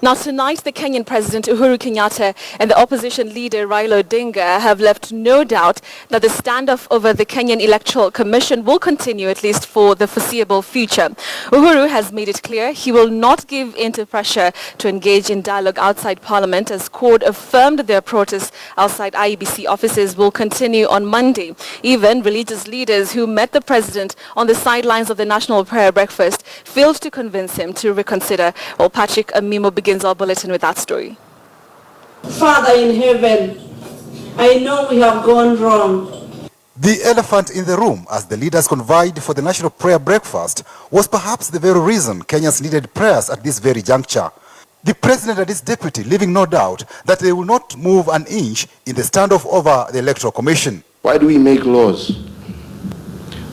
Now tonight, the Kenyan President Uhuru Kenyatta and the opposition leader Raila Odinga have left no doubt that the standoff over the Kenyan Electoral Commission will continue at least for the foreseeable future. Uhuru has made it clear he will not give in to pressure to engage in dialogue outside Parliament, as court affirmed their protests outside IEBC offices will continue on Monday. Even religious leaders who met the president on the sidelines of the National Prayer Breakfast failed to convince him to reconsider. Well, Patrick Amimo begins our bulletin with that story. Father in heaven, I know we have gone wrong. The elephant in the room, as the leaders conveyed for the National Prayer Breakfast, was perhaps the very reason Kenyans needed prayers at this very juncture. The president and his deputy leaving no doubt that they will not move an inch in the standoff over the Electoral Commission. Why do we make laws?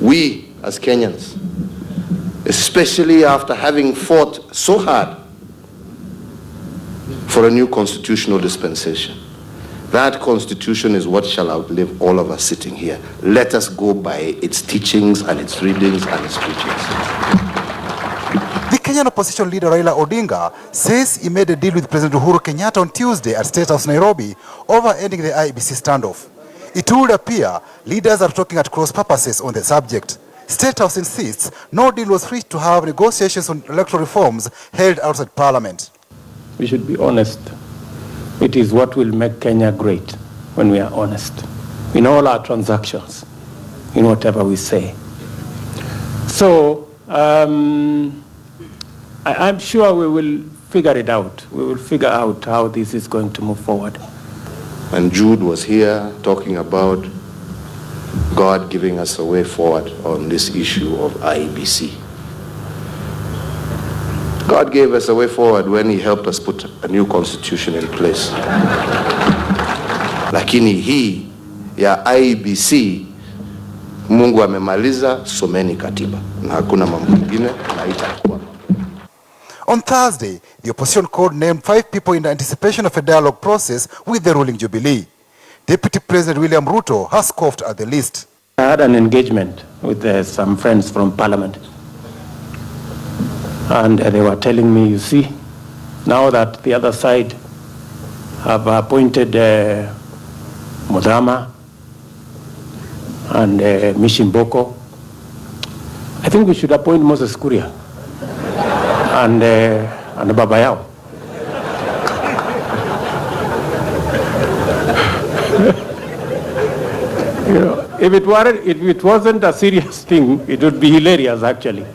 We, as Kenyans, especially after having fought so hard for a new constitutional dispensation. That constitution is what shall outlive all of us sitting here. Let us go by its teachings and its readings and its preachings. The Kenyan opposition leader Raila Odinga says he made a deal with President Uhuru Kenyatta on Tuesday at State House Nairobi over ending the IEBC standoff. It would appear leaders are talking at cross purposes on the subject. State House insists no deal was free to have negotiations on electoral reforms held outside Parliament. We should be honest. It is what will make Kenya great when we are honest. In all our transactions, in whatever we say. So, I'm sure we will figure it out. We will figure out how this is going to move forward. And Jude was here talking about God giving us a way forward on this issue of IEBC. God gave us a way forward when he helped us put a new constitution in place. Lakini hii ya IEBC, Mungu amemaliza, someni katiba. Na hakuna mambo mengine na itakuwa. On Thursday, the opposition called named 5 people in anticipation of a dialogue process with the ruling Jubilee. Deputy President William Ruto has scoffed at the list. I had an engagement with some friends from Parliament. And they were telling me, you see, now that the other side have appointed Modama and Mishimboko, I think we should appoint Moses Kuria and Babayao. You know, if it wasn't a serious thing, it would be hilarious, actually.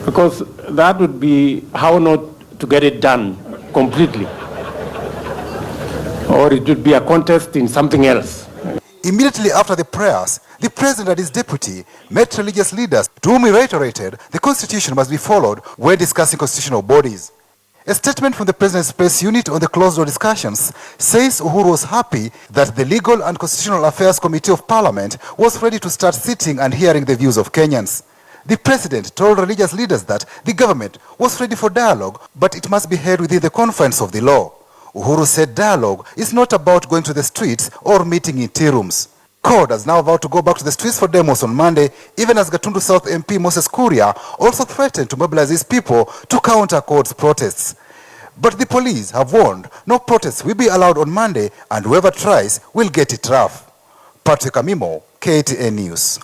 Because that would be how not to get it done completely. Or it would be a contest in something else. Immediately after the prayers, the president and his deputy met religious leaders to whom he reiterated the constitution must be followed when discussing constitutional bodies. A statement from the President's press unit on the closed-door discussions says Uhuru was happy that the Legal and Constitutional Affairs Committee of Parliament was ready to start sitting and hearing the views of Kenyans. The president told religious leaders that the government was ready for dialogue, but it must be held within the confines of the law. Uhuru said dialogue is not about going to the streets or meeting in tea rooms. CORD has now vowed to go back to the streets for demos on Monday, even as Gatundu South MP Moses Kuria also threatened to mobilize his people to counter CORD's protests. But the police have warned no protests will be allowed on Monday, and whoever tries will get it rough. Patrick Amimo, KTN News.